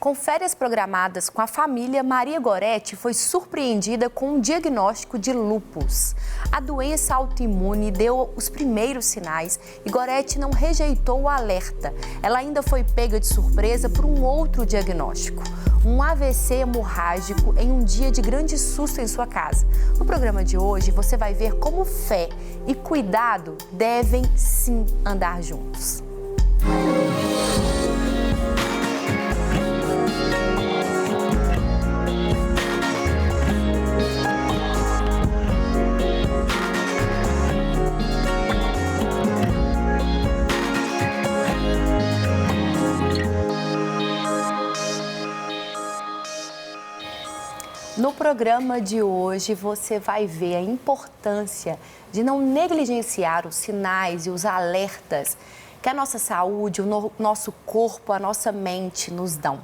Com férias programadas com a família, Maria Goretti foi surpreendida com um diagnóstico de lúpus. A doença autoimune deu os primeiros sinais e Goretti não rejeitou o alerta. Ela ainda foi pega de surpresa por um outro diagnóstico, um AVC hemorrágico em um dia de grande susto em sua casa. No programa de hoje, você vai ver como fé e cuidado devem sim andar juntos. No programa de hoje, você vai ver a importância de não negligenciar os sinais e os alertas que a nossa saúde, o nosso corpo, a nossa mente nos dão.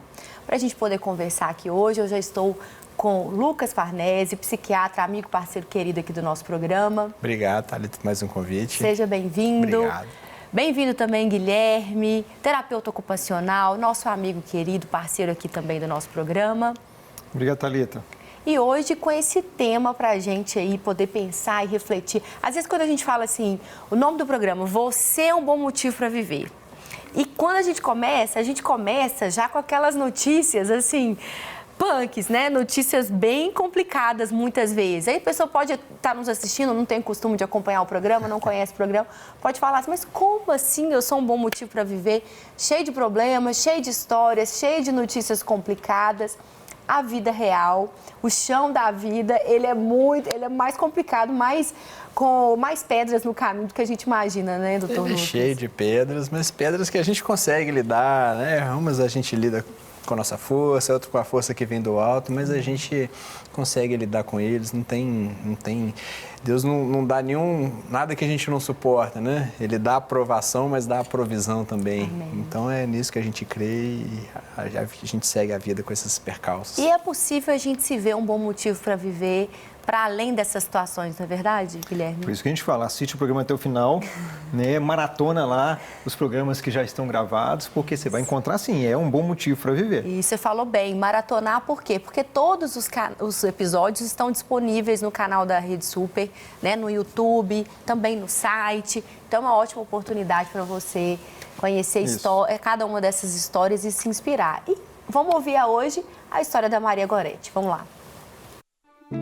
Para a gente poder conversar aqui hoje, eu já estou com Lucas Farnese, psiquiatra, amigo, parceiro querido aqui do nosso programa. Obrigado, Thalita, por mais um convite. Seja bem-vindo. Obrigado. Bem-vindo também, Guilherme, terapeuta ocupacional, nosso amigo querido, parceiro aqui também do nosso programa. Obrigado, Thalita. E hoje com esse tema para a gente aí poder pensar e refletir. Às vezes quando a gente fala assim, o nome do programa, Você é um bom motivo para viver. E quando a gente começa já com aquelas notícias assim, punks, né? Notícias bem complicadas muitas vezes. Aí a pessoa pode estar nos assistindo, não tem costume de acompanhar o programa, não conhece o programa, pode falar assim, mas como assim eu sou um bom motivo para viver? Cheio de problemas, cheio de histórias, cheio de notícias complicadas. A vida real, o chão da vida, ele é mais complicado, com mais pedras no caminho do que a gente imagina, né, doutor Lucas? Cheio de pedras, mas pedras que a gente consegue lidar, né? Umas a gente lida com a nossa força, outra com a força que vem do alto, mas a gente consegue lidar com eles, não tem... Deus não dá nada que a gente não suporta, né? Ele dá aprovação, mas dá a provisão também. Amém. Então é nisso que a gente crê e a gente segue a vida com esses percalços. E é possível a gente se ver um bom motivo para viver para além dessas situações, não é verdade, Guilherme? Por isso que a gente fala, assiste o programa até o final, né? Maratona lá os programas que já estão gravados, porque você vai encontrar, sim, é um bom motivo para viver. E você falou bem, maratonar por quê? Porque todos os episódios estão disponíveis no canal da Rede Super, né? No YouTube, também no site. Então é uma ótima oportunidade para você conhecer cada uma dessas histórias e se inspirar. E vamos ouvir hoje a história da Maria Goretti. Vamos lá.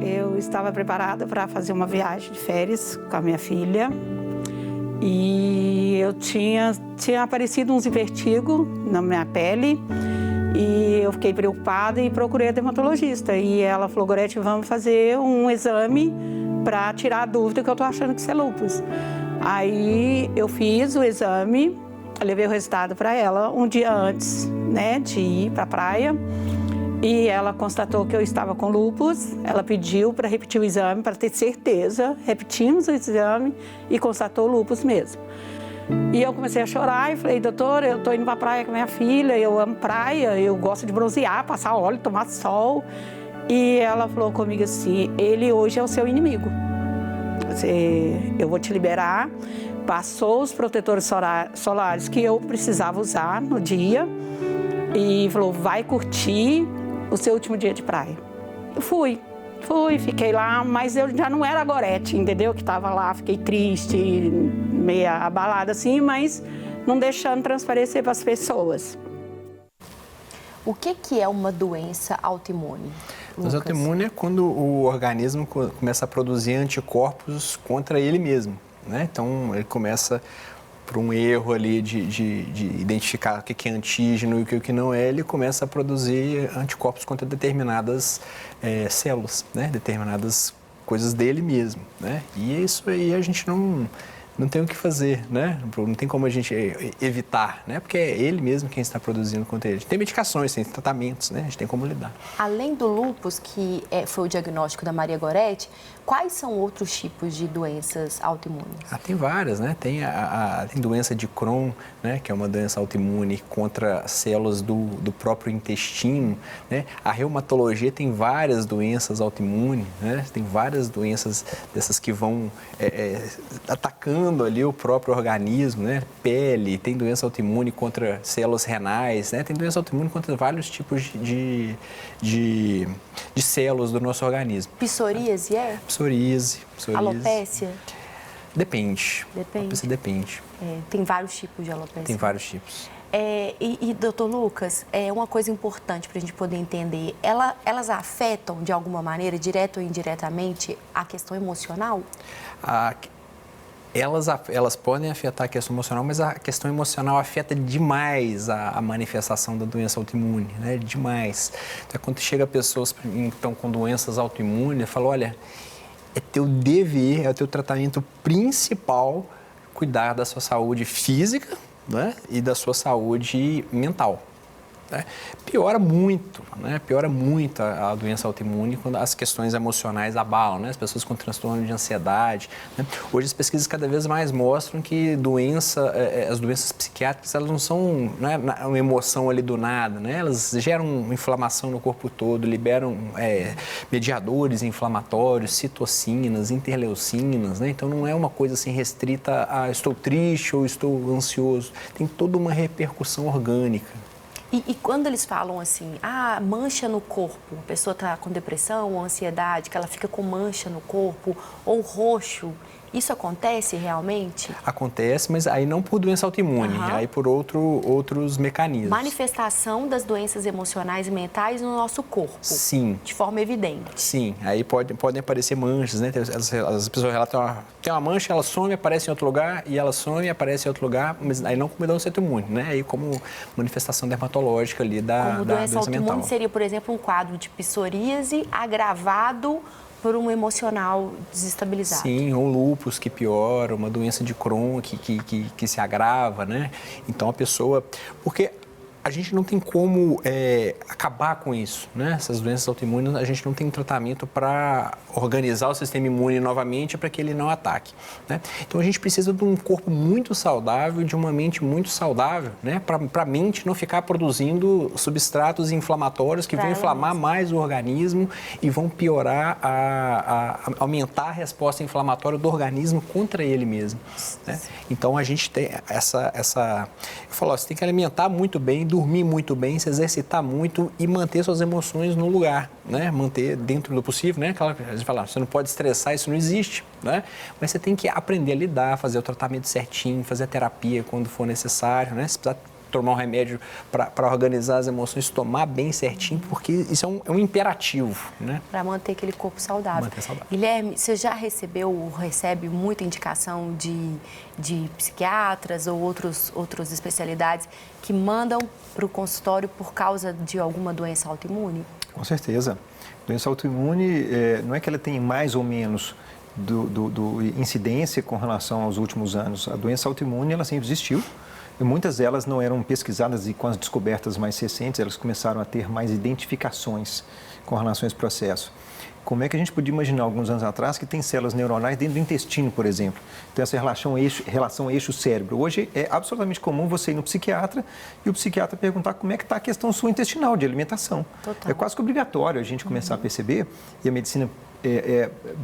Eu estava preparada para fazer uma viagem de férias com a minha filha e eu tinha aparecido uns vertigos na minha pele e eu fiquei preocupada e procurei a dermatologista. E ela falou, Goretti, vamos fazer um exame para tirar a dúvida que eu estou achando que isso é lúpus. Aí eu fiz o exame, levei o resultado para ela um dia antes, né, de ir para a praia. E ela constatou que eu estava com lúpus, ela pediu para repetir o exame, para ter certeza. Repetimos o exame e constatou lúpus mesmo. E eu comecei a chorar e falei, doutor, eu estou indo para a praia com a minha filha, eu amo praia, eu gosto de bronzear, passar óleo, tomar sol. E ela falou comigo assim, ele hoje é o seu inimigo. Eu vou te liberar. Passou os protetores solares que eu precisava usar no dia e falou, vai curtir o seu último dia de praia. Eu fui, fiquei lá, mas eu já não era a Goretti, entendeu? Que estava lá, fiquei triste, meio abalada assim, mas não deixando transparecer para as pessoas. O que é uma doença autoimune? Doença autoimune é quando o organismo começa a produzir anticorpos contra ele mesmo, né? Então, ele começa por um erro ali de identificar o que é antígeno e o que não é, ele começa a produzir anticorpos contra determinadas células, né? Determinadas coisas dele mesmo, né? E isso aí a gente não tem o que fazer, né? Não tem como a gente evitar, né? Porque é ele mesmo quem está produzindo contra ele. Tem medicações, tem tratamentos, né? A gente tem como lidar. Além do lúpus, que foi o diagnóstico da Maria Goretti, quais são outros tipos de doenças autoimunes? Tem várias, né? Tem tem doença de Crohn, né? Que é uma doença autoimune contra células do próprio intestino, né? A reumatologia tem várias doenças autoimunes, né? Tem várias doenças dessas que vão atacando atacando ali o próprio organismo, né? Pele, tem doença autoimune contra células renais, né? Tem doença autoimune contra vários tipos de células do nosso organismo. Psoríase é? Psoríase. Alopécia? Depende. Depende. Depende. Tem vários tipos de alopécia. Tem vários tipos. Doutor Lucas, uma coisa importante para a gente poder entender, elas afetam de alguma maneira, direto ou indiretamente, a questão emocional? Elas podem afetar a questão emocional, mas a questão emocional afeta demais a manifestação da doença autoimune, né? Demais. Então, quando chega pessoas então, com doenças autoimunes, fala, olha, é teu dever, é o teu tratamento principal cuidar da sua saúde física, né? E da sua saúde mental. Né? Piora muito a doença autoimune quando as questões emocionais abalam, né? As pessoas com transtorno de ansiedade. Né? Hoje as pesquisas cada vez mais mostram que as doenças psiquiátricas, elas não são, né, uma emoção ali do nada, né? Elas geram inflamação no corpo todo, liberam mediadores inflamatórios, citocinas, interleucinas, né? Então não é uma coisa assim restrita a estou triste ou estou ansioso, tem toda uma repercussão orgânica. E quando eles falam assim, mancha no corpo, a pessoa está com depressão ou ansiedade, que ela fica com mancha no corpo, ou roxo, isso acontece realmente? Acontece, mas aí não por doença autoimune, aí por outros mecanismos. Manifestação das doenças emocionais e mentais no nosso corpo. Sim. De forma evidente. Sim, aí podem aparecer manchas, né? As pessoas relatam, tem uma mancha, ela some, aparece em outro lugar, e ela some, aparece em outro lugar, mas aí não como doença autoimune, né? Aí como manifestação dermatológica ali da doença autoimune mental. Seria, por exemplo, um quadro de psoríase agravado por um emocional desestabilizado. Sim, um lúpus que piora, uma doença de Crohn que se agrava, né? Então a pessoa... Porque a gente não tem como acabar com isso, né? Essas doenças autoimunes, a gente não tem tratamento para organizar o sistema imune novamente para que ele não ataque, né? Então a gente precisa de um corpo muito saudável, de uma mente muito saudável, né? Para a mente não ficar produzindo substratos inflamatórios que vão inflamar mais o organismo e vão piorar, aumentar a resposta inflamatória do organismo contra ele mesmo, né? Então a gente tem eu falo, você tem que alimentar muito bem, dormir muito bem, se exercitar muito e manter suas emoções no lugar, né? Manter dentro do possível, né? A gente fala, você não pode estressar, isso não existe, né? Mas você tem que aprender a lidar, fazer o tratamento certinho, fazer a terapia quando for necessário, né? Se precisar tomar um remédio para organizar as emoções, tomar bem certinho, porque isso é um imperativo, né? Para manter aquele corpo saudável. Manter saudável. Guilherme, você já recebe muita indicação de psiquiatras ou outras especialidades que mandam para o consultório por causa de alguma doença autoimune? Com certeza. Doença autoimune, não é que ela tem mais ou menos do incidência com relação aos últimos anos. A doença autoimune, ela sempre existiu. E muitas delas não eram pesquisadas e com as descobertas mais recentes, elas começaram a ter mais identificações com relação a esse processo. Como é que a gente podia imaginar alguns anos atrás que tem células neuronais dentro do intestino, por exemplo? Então, essa relação eixo-cérebro. Hoje é absolutamente comum você ir no psiquiatra e o psiquiatra perguntar como é que está a questão sua intestinal, de alimentação. Total. É quase que obrigatório a gente começar a perceber, e a medicina,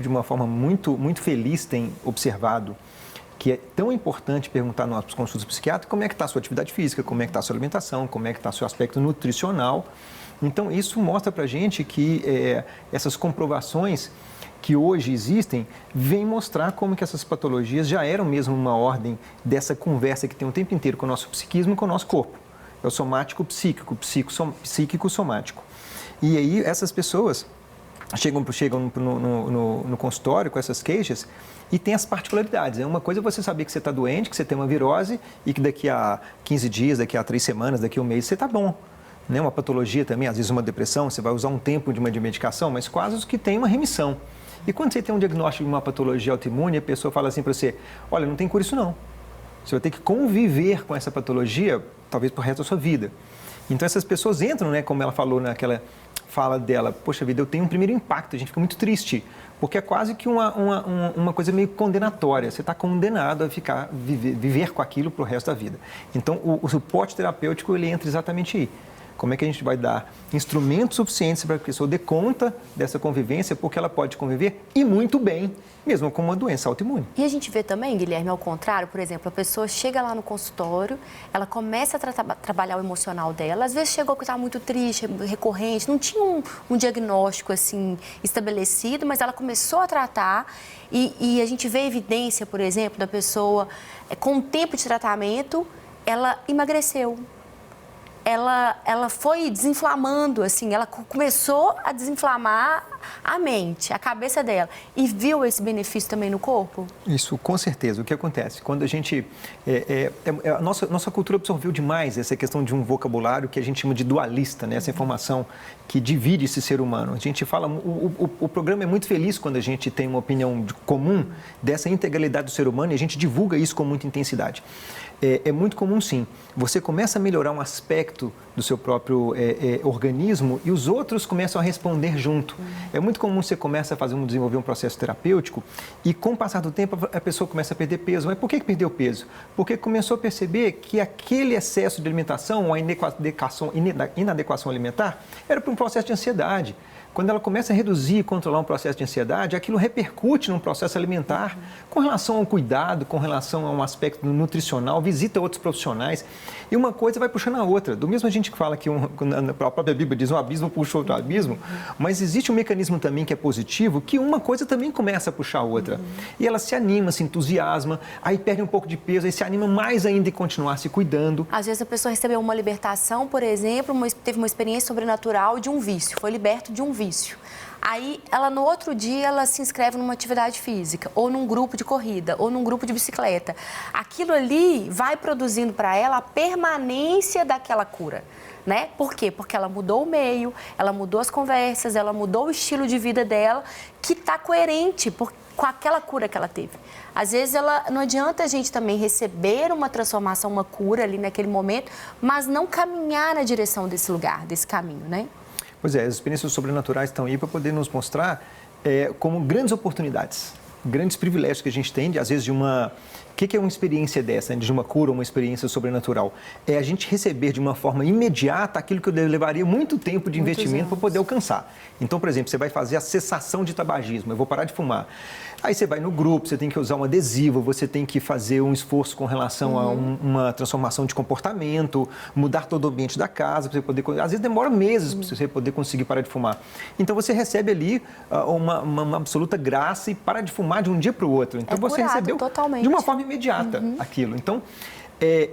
de uma forma muito, muito feliz, tem observado que é tão importante perguntar nos consultas psiquiátricos como é que está a sua atividade física, como é que está a sua alimentação, como é que está o seu aspecto nutricional. Então, isso mostra para a gente que essas comprovações que hoje existem vêm mostrar como que essas patologias já eram mesmo uma ordem dessa conversa que tem o tempo inteiro com o nosso psiquismo e com o nosso corpo. É o somático-psíquico, psíquico-somático. E aí, essas pessoas chegam no consultório com essas queixas e tem as particularidades. É uma coisa você saber que você está doente, que você tem uma virose e que daqui a 15 dias, daqui a 3 semanas, daqui a um mês você está bom. Né? Uma patologia também, às vezes uma depressão, você vai usar um tempo de uma medicação, mas quase que tem uma remissão. E quando você tem um diagnóstico de uma patologia autoimune, a pessoa fala assim para você, olha, não tem cura isso não. Você vai ter que conviver com essa patologia, talvez pro resto da sua vida. Então essas pessoas entram, né, como ela falou naquela fala dela, poxa vida, eu tenho um primeiro impacto, a gente fica muito triste, porque é quase que uma coisa meio condenatória, você está condenado a viver com aquilo para o resto da vida. Então o suporte terapêutico, ele entra exatamente aí, Como é que a gente vai dar instrumentos suficientes para que a pessoa dê conta dessa convivência, porque ela pode conviver e muito bem, mesmo com uma doença autoimune. E a gente vê também, Guilherme, ao contrário, por exemplo, a pessoa chega lá no consultório, ela começa a trabalhar o emocional dela, às vezes chegou que estava muito triste, recorrente, não tinha um diagnóstico assim estabelecido, mas ela começou a tratar e a gente vê evidência, por exemplo, da pessoa, com o tempo de tratamento, ela emagreceu. Ela foi desinflamando, assim, ela começou a desinflamar a mente, a cabeça dela. E viu esse benefício também no corpo? Isso, com certeza. O que acontece? Quando a gente... a nossa cultura absorveu demais essa questão de um vocabulário que a gente chama de dualista, né? Essa informação que divide esse ser humano. A gente fala... O programa é muito feliz quando a gente tem uma opinião comum dessa integralidade do ser humano e a gente divulga isso com muita intensidade. É muito comum, sim. Você começa a melhorar um aspecto do seu próprio organismo e os outros começam a responder junto. É muito comum você começa a desenvolver um processo terapêutico e, com o passar do tempo, a pessoa começa a perder peso. Mas por que perdeu peso? Porque começou a perceber que aquele excesso de alimentação ou a inadequação alimentar era por um processo de ansiedade. Quando ela começa a reduzir e controlar um processo de ansiedade, aquilo repercute num processo alimentar com relação ao cuidado, com relação a um aspecto nutricional, visita outros profissionais e uma coisa vai puxando a outra. Do mesmo a gente que fala que a própria Bíblia diz um abismo puxa outro abismo, mas existe um mecanismo também que é positivo, que uma coisa também começa a puxar a outra. E ela se anima, se entusiasma, aí perde um pouco de peso, aí se anima mais ainda em continuar se cuidando. Às vezes a pessoa recebeu uma libertação, por exemplo, teve uma experiência sobrenatural de um vício, foi liberto de um vício. Aí, no outro dia, ela se inscreve numa atividade física, ou num grupo de corrida, ou num grupo de bicicleta. Aquilo ali vai produzindo para ela a permanência daquela cura, né? Por quê? Porque ela mudou o meio, ela mudou as conversas, ela mudou o estilo de vida dela, que está coerente com aquela cura que ela teve. Às vezes, não adianta a gente também receber uma transformação, uma cura ali naquele momento, mas não caminhar na direção desse lugar, desse caminho, né? Pois é, as experiências sobrenaturais estão aí para poder nos mostrar como grandes oportunidades, grandes privilégios que a gente tem, às vezes, de uma... O que é uma experiência dessa, de uma cura ou uma experiência sobrenatural? É a gente receber de uma forma imediata aquilo que levaria muito tempo de investimento para poder alcançar. Então, por exemplo, você vai fazer a cessação de tabagismo, eu vou parar de fumar. Aí você vai no grupo, você tem que usar um adesivo, você tem que fazer um esforço com relação a uma transformação de comportamento, mudar todo o ambiente da casa, para você poder... Às vezes demora meses para você poder conseguir parar de fumar. Então você recebe ali uma absoluta graça e para de fumar de um dia para o outro. Então você recebeu totalmente, de uma forma imediata aquilo. Então,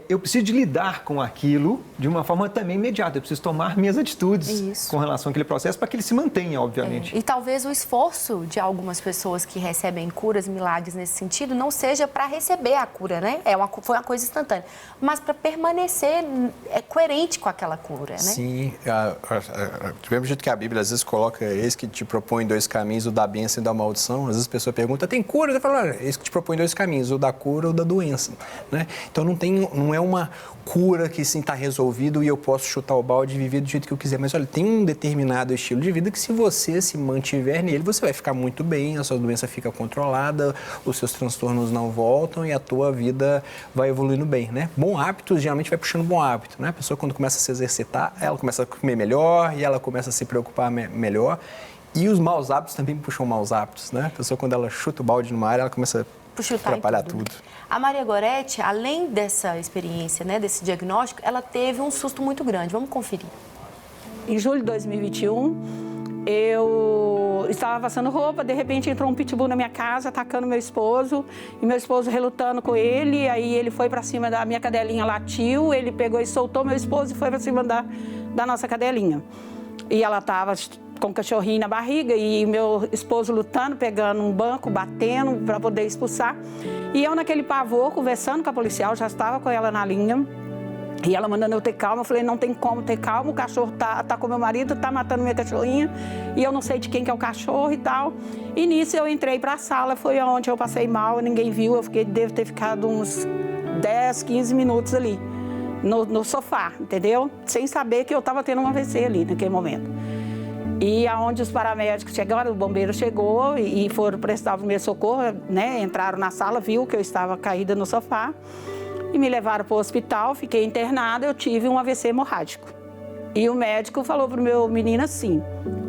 eu preciso de lidar com aquilo de uma forma também imediata. Eu preciso tomar minhas atitudes com relação àquele processo para que ele se mantenha, obviamente. E talvez o esforço de algumas pessoas que recebem curas, milagres nesse sentido, não seja para receber a cura, né? Foi uma coisa instantânea, mas para permanecer coerente com aquela cura, né? Sim, do mesmo jeito que a Bíblia às vezes coloca, eis que te propõe dois caminhos, o da bênção e da maldição. Às vezes a pessoa pergunta, tem cura? Eu falo, eis que te propõe dois caminhos, o da cura ou da doença, né? Então não é uma cura que sim está resolvido e eu posso chutar o balde e viver do jeito que eu quiser. Mas olha, tem um determinado estilo de vida que se você se mantiver nele, você vai ficar muito bem, a sua doença fica controlada, os seus transtornos não voltam e a tua vida vai evoluindo bem, né? Bom hábito geralmente vai puxando bom hábito, né? A pessoa quando começa a se exercitar, ela começa a comer melhor e ela começa a se preocupar melhor. E os maus hábitos também puxam maus hábitos, né? A pessoa quando ela chuta o balde numa área, ela começa a atrapalhar tudo. A Maria Goretti, além dessa experiência, né, desse diagnóstico, ela teve um susto muito grande. Vamos conferir. Em julho de 2021, eu estava passando roupa, de repente entrou um pitbull na minha casa, atacando meu esposo, e meu esposo relutando com ele, aí ele foi para cima da minha cadelinha, latiu, ele pegou e soltou meu esposo e foi para cima da nossa cadelinha. E ela estava com o cachorrinho na barriga e meu esposo lutando, pegando um banco, batendo para poder expulsar. E eu naquele pavor, conversando com a policial, já estava com ela na linha. E ela mandando eu ter calma, eu falei, não tem como ter calma, o cachorro tá com meu marido, tá matando minha cachorrinha, e eu não sei de quem que é o cachorro e tal. E nisso eu entrei para a sala, foi onde eu passei mal, ninguém viu, devo ter ficado uns 10, 15 minutos ali, no sofá, entendeu? Sem saber que eu estava tendo um AVC ali naquele momento. E aonde os paramédicos chegaram, o bombeiro chegou e foram prestar o meu socorro, né? Entraram na sala, viu que eu estava caída no sofá e me levaram para o hospital, fiquei internada, eu tive um AVC hemorrágico. E o médico falou pro meu menino assim: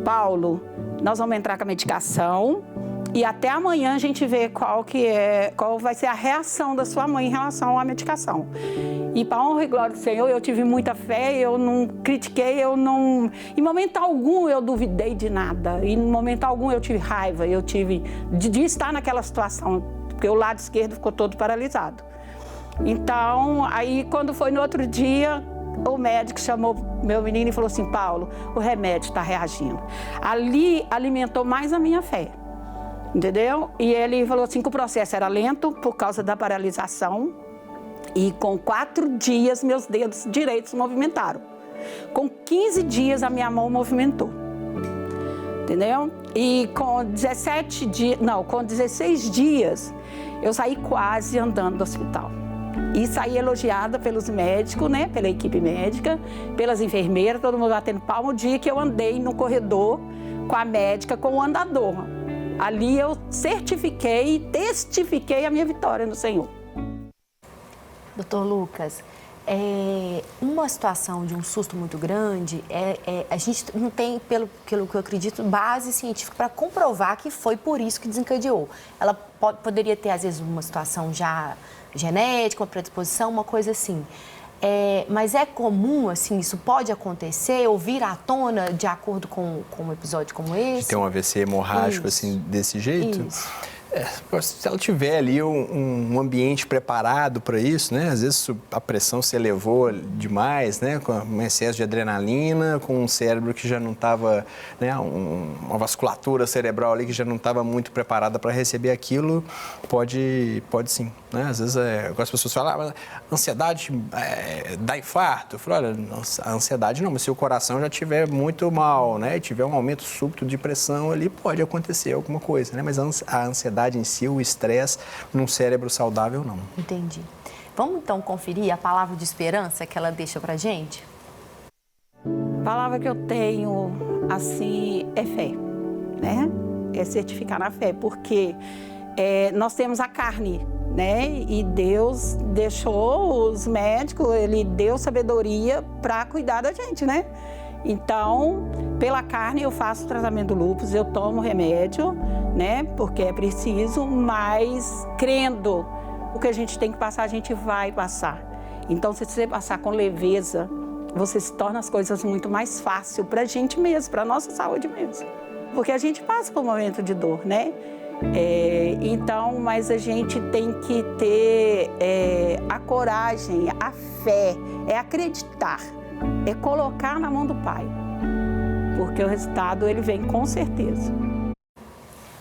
Paulo, nós vamos entrar com a medicação e até amanhã a gente vê qual vai ser a reação da sua mãe em relação à medicação. E para honra e glória do Senhor, eu tive muita fé, eu não critiquei, em momento algum eu duvidei de nada, em momento algum eu tive raiva, eu tive de estar naquela situação, porque o lado esquerdo ficou todo paralisado. Então, aí quando foi no outro dia, o médico chamou meu menino e falou assim: Paulo, o remédio está reagindo. Ali alimentou mais a minha fé, entendeu? E ele falou assim que o processo era lento por causa da paralisação e com 4 dias meus dedos direitos movimentaram. Com 15 dias a minha mão movimentou, entendeu? E com 16 dias eu saí quase andando do hospital. E saí elogiada pelos médicos, né, pela equipe médica, pelas enfermeiras, todo mundo batendo palma o dia que eu andei no corredor com a médica, com o andador. Ali eu certifiquei e testifiquei a minha vitória no Senhor. Doutor Lucas, uma situação de um susto muito grande, a gente não tem, pelo que eu acredito, base científica para comprovar que foi por isso que desencadeou. Ela poderia ter, às vezes, uma situação já genética, uma predisposição, uma coisa assim. Mas é comum, assim, isso pode acontecer ou vir à tona de acordo com um episódio como esse? De ter um AVC hemorrágico, assim, desse jeito? Isso. Se ela tiver ali um ambiente preparado para isso, né? Às vezes a pressão se elevou demais, né? Com um excesso de adrenalina, com um cérebro que já não estava, né? Uma vasculatura cerebral ali que já não estava muito preparada para receber aquilo, pode sim, né? Às vezes as pessoas falam, ansiedade dá infarto. Eu falo, olha, a ansiedade não, mas se o coração já estiver muito mal, né? E tiver um aumento súbito de pressão ali, pode acontecer alguma coisa, né? Mas a ansiedade em si, o estresse, num cérebro saudável, não. Entendi. Vamos então conferir a palavra de esperança que ela deixa pra gente? A palavra que eu tenho, assim, é fé, né? É certificar na fé, porque nós temos a carne, né? E Deus deixou os médicos, Ele deu sabedoria para cuidar da gente, né? Então, pela carne eu faço tratamento do lúpus, eu tomo remédio, né? Porque é preciso, mas crendo o que a gente tem que passar, a gente vai passar. Então, se você passar com leveza, você se torna as coisas muito mais fácil para a gente mesmo, para a nossa saúde mesmo. Porque a gente passa por um momento de dor, né? Então, mas a gente tem que ter a coragem, a fé, acreditar. É colocar na mão do Pai, porque o resultado ele vem com certeza.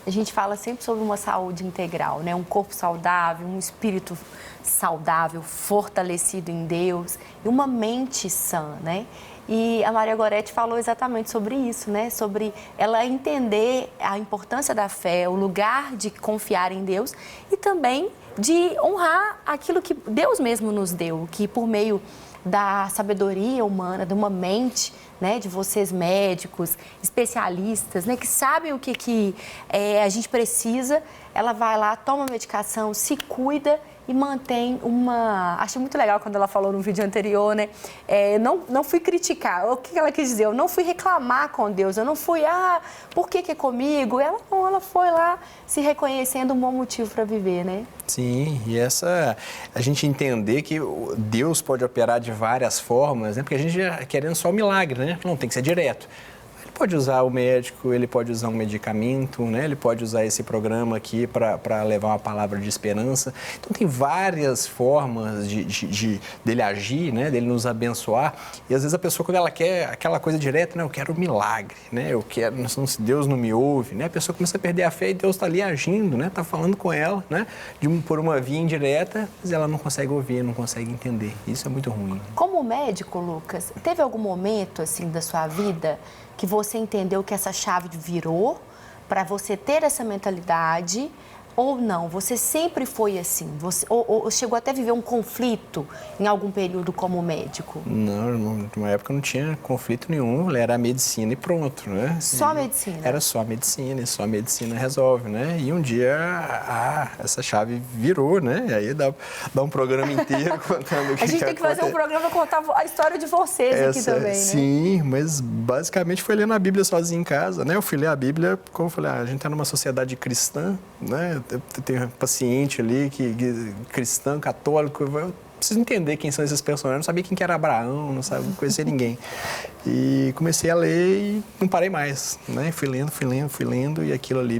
A gente fala sempre sobre uma saúde integral, né? Um corpo saudável, um espírito saudável, fortalecido em Deus e uma mente sã, né? E a Maria Goretti falou exatamente sobre isso, né? Sobre ela entender a importância da fé, o lugar de confiar em Deus e também de honrar aquilo que Deus mesmo nos deu, que por meio da sabedoria humana, de uma mente, né, de vocês médicos, especialistas, né, que sabem o que a gente precisa, ela vai lá, toma medicação, se cuida e mantém uma... Achei muito legal quando ela falou no vídeo anterior, né? Não fui criticar. O que ela quis dizer? Eu não fui reclamar com Deus. Eu não fui, por que é comigo? Ela não, ela foi lá se reconhecendo um bom motivo para viver, né? Sim, e a gente entender que Deus pode operar de várias formas, né? Porque a gente já querendo só o milagre, né? Não tem que ser direto. Pode usar o médico, ele pode usar um medicamento, né? Ele pode usar esse programa aqui para levar uma palavra de esperança. Então, tem várias formas dele agir, né? Dele nos abençoar. E, às vezes, a pessoa, quando ela quer aquela coisa direta, né? Eu quero um milagre, né? Eu quero, se Deus não me ouve, né? A pessoa começa a perder a fé e Deus está ali agindo, né? Está falando com ela, né? Por uma via indireta, mas ela não consegue ouvir, não consegue entender. Isso é muito ruim. Como médico, Lucas, teve algum momento, assim, da sua vida que você entendeu que essa chave virou para você ter essa mentalidade Ou não? Você sempre foi assim? Ou chegou até a viver um conflito em algum período como médico? Não, numa época não tinha conflito nenhum, era a medicina e pronto, né? Só a medicina? Era só a medicina, e só a medicina resolve, né? E um dia, essa chave virou, né? E aí dá um programa inteiro contando o que a gente tem que fazer um programa contar a história de vocês aqui também, né? Sim, mas basicamente foi lendo a Bíblia sozinho em casa, né? Eu fui ler a Bíblia, como eu falei, a gente está numa sociedade cristã, né? Tem um paciente ali que cristão, católico, eu preciso entender quem são esses personagens. Eu não sabia quem que era Abraão, não sabia, não conhecia ninguém. E comecei a ler e não parei mais, né? Fui lendo e aquilo ali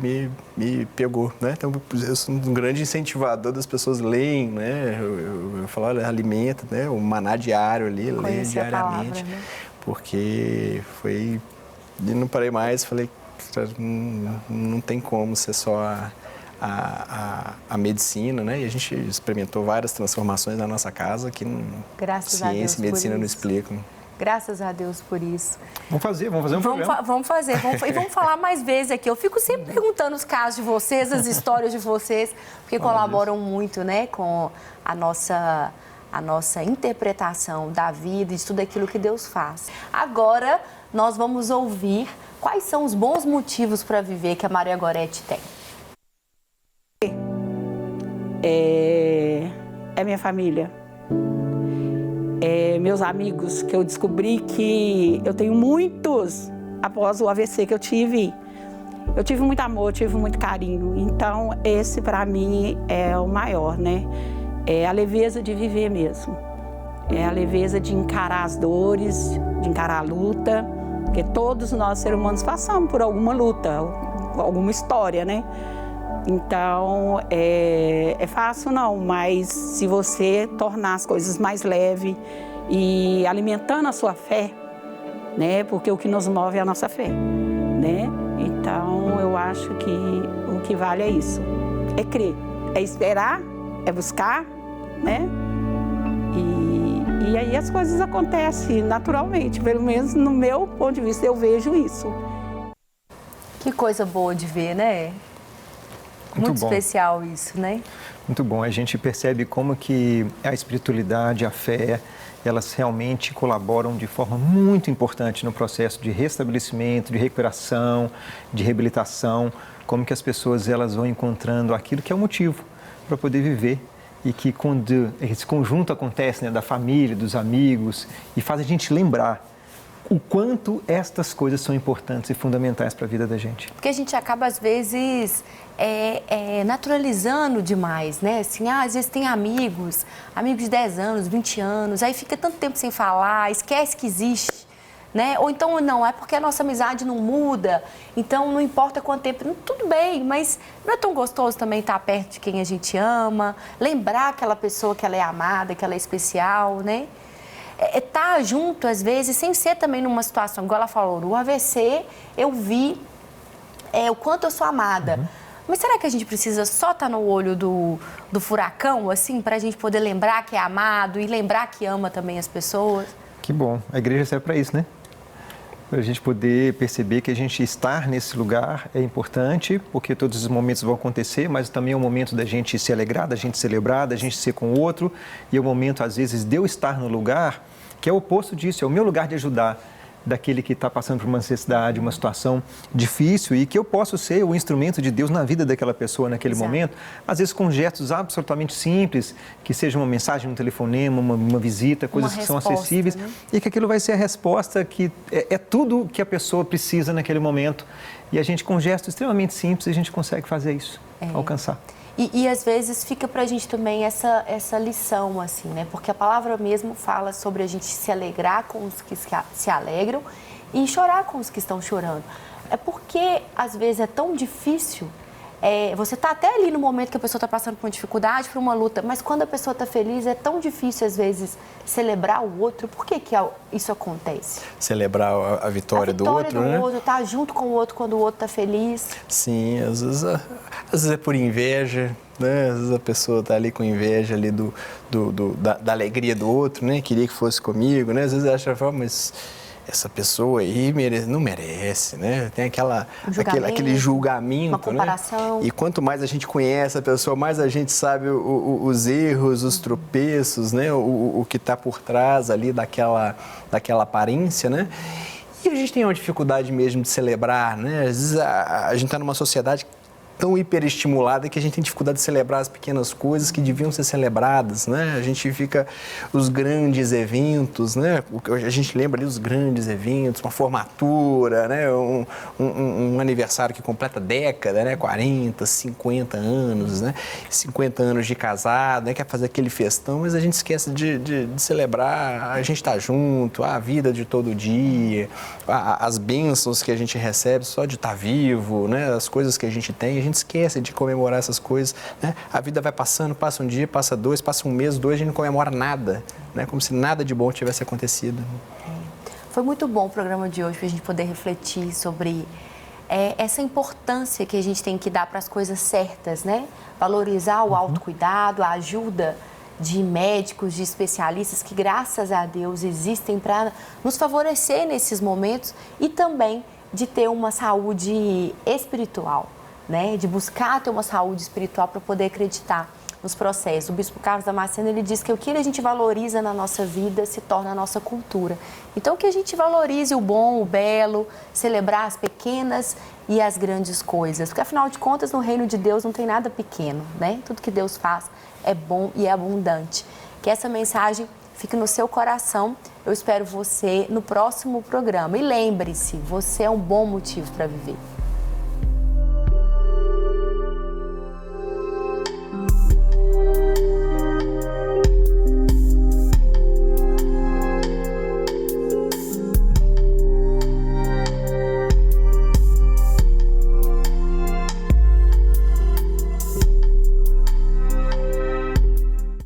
me pegou, né? Então, eu sou um grande incentivador das pessoas leem, né? Eu falo, olha, alimenta, né? O maná diário ali, leia diariamente. Palavra, né? Porque foi... E não parei mais, falei, não tem como ser só a medicina, né? E a gente experimentou várias transformações na nossa casa que ciência e medicina não explicam. Graças a Deus por isso. Vamos fazer um programa. Vamos fazer, e vamos falar mais vezes aqui. Eu fico sempre perguntando os casos de vocês, as histórias de vocês, porque colaboram muito, né, com a nossa interpretação da vida e de tudo aquilo que Deus faz. Agora, nós vamos ouvir quais são os bons motivos para viver que a Maria Gorete tem. É minha família, meus amigos, que eu descobri que eu tenho muitos após o AVC que eu tive. Eu tive muito amor, tive muito carinho, então esse para mim é o maior, né? É a leveza de viver mesmo, é a leveza de encarar as dores, de encarar a luta, porque todos nós seres humanos passamos por alguma luta, alguma história, né? Então, é fácil não, mas se você tornar as coisas mais leves e alimentando a sua fé, né? Porque o que nos move é a nossa fé, né? Então, eu acho que o que vale é isso, é crer, é esperar, é buscar, né? E aí as coisas acontecem naturalmente, pelo menos no meu ponto de vista eu vejo isso. Que coisa boa de ver, né? Muito especial isso, né? Muito bom. A gente percebe como que a espiritualidade, a fé, elas realmente colaboram de forma muito importante no processo de restabelecimento, de recuperação, de reabilitação, como que as pessoas elas vão encontrando aquilo que é o motivo para poder viver e que quando esse conjunto acontece, né, da família, dos amigos, e faz a gente lembrar o quanto estas coisas são importantes e fundamentais para a vida da gente. Porque a gente acaba, às vezes, naturalizando demais, né? Assim, às vezes tem amigos de 10 anos, 20 anos, aí fica tanto tempo sem falar, esquece que existe, né? Ou então, não, é porque a nossa amizade não muda, então não importa quanto tempo, tudo bem, mas não é tão gostoso também estar perto de quem a gente ama, lembrar aquela pessoa que ela é amada, que ela é especial, né? Tá junto, às vezes, sem ser também numa situação, igual ela falou, no AVC eu vi o quanto eu sou amada. Uhum. Mas será que a gente precisa só estar no olho do furacão, assim, para a gente poder lembrar que é amado e lembrar que ama também as pessoas? Que bom, a igreja serve para isso, né? Para a gente poder perceber que a gente estar nesse lugar é importante, porque todos os momentos vão acontecer, mas também é o momento da gente se alegrar, da gente celebrar, da gente ser com o outro, e é o momento, às vezes, de eu estar no lugar que é o oposto disso, é o meu lugar de ajudar daquele que está passando por uma necessidade, uma situação difícil, e que eu posso ser o instrumento de Deus na vida daquela pessoa naquele momento, às vezes com gestos absolutamente simples, que seja uma mensagem, um telefonema, uma visita, coisas que são acessíveis, né? E que aquilo vai ser a resposta que é tudo que a pessoa precisa naquele momento. E a gente, com gestos extremamente simples, a gente consegue fazer isso, alcançar. E às vezes fica pra gente também essa lição, assim, né? Porque a palavra mesmo fala sobre a gente se alegrar com os que se alegram e chorar com os que estão chorando. É porque, às vezes, é tão difícil. Você tá até ali no momento que a pessoa está passando por uma dificuldade, por uma luta, mas quando a pessoa está feliz, é tão difícil, às vezes, celebrar o outro. Por que isso acontece? Celebrar a vitória do outro, né? Outro, tá junto com o outro quando o outro está feliz. Sim, às vezes é por inveja, né? Às vezes a pessoa está ali com inveja ali da alegria do outro, né? Queria que fosse comigo, né? Às vezes acha, mas essa pessoa aí não merece, né? Tem aquele julgamento, uma comparação. Né? E quanto mais a gente conhece a pessoa, mais a gente sabe os erros, os tropeços, né? O que está por trás ali daquela aparência, né? E a gente tem uma dificuldade mesmo de celebrar, né? Às vezes a gente está numa sociedade tão hiperestimulada que a gente tem dificuldade de celebrar as pequenas coisas que deviam ser celebradas, né? A gente fica os grandes eventos, né? A gente lembra ali os grandes eventos, uma formatura, né? Um aniversário que completa década, né? 40, 50 anos, né? 50 anos de casado, né? Quer fazer aquele festão, mas a gente esquece de celebrar, a gente tá junto, a vida de todo dia, as bênçãos que a gente recebe só de estar vivo, né? As coisas que a gente tem, a gente esquece de comemorar essas coisas, né? A vida vai passando, passa um dia, passa dois, passa um mês, dois, a gente não comemora nada, né? Como se nada de bom tivesse acontecido. Foi muito bom o programa de hoje para a gente poder refletir sobre essa importância que a gente tem que dar para as coisas certas, né? Valorizar o autocuidado, a ajuda de médicos, de especialistas que, graças a Deus, existem para nos favorecer nesses momentos e também de ter uma saúde espiritual, né? De buscar ter uma saúde espiritual para poder acreditar nos processos. O Bispo Carlos Damasceno, ele diz que o que a gente valoriza na nossa vida se torna a nossa cultura. Então, que a gente valorize o bom, o belo, celebrar as pequenas e as grandes coisas. Porque, afinal de contas, no reino de Deus não tem nada pequeno, né? Tudo que Deus faz é bom e é abundante. Que essa mensagem fique no seu coração. Eu espero você no próximo programa. E lembre-se, você é um bom motivo para viver.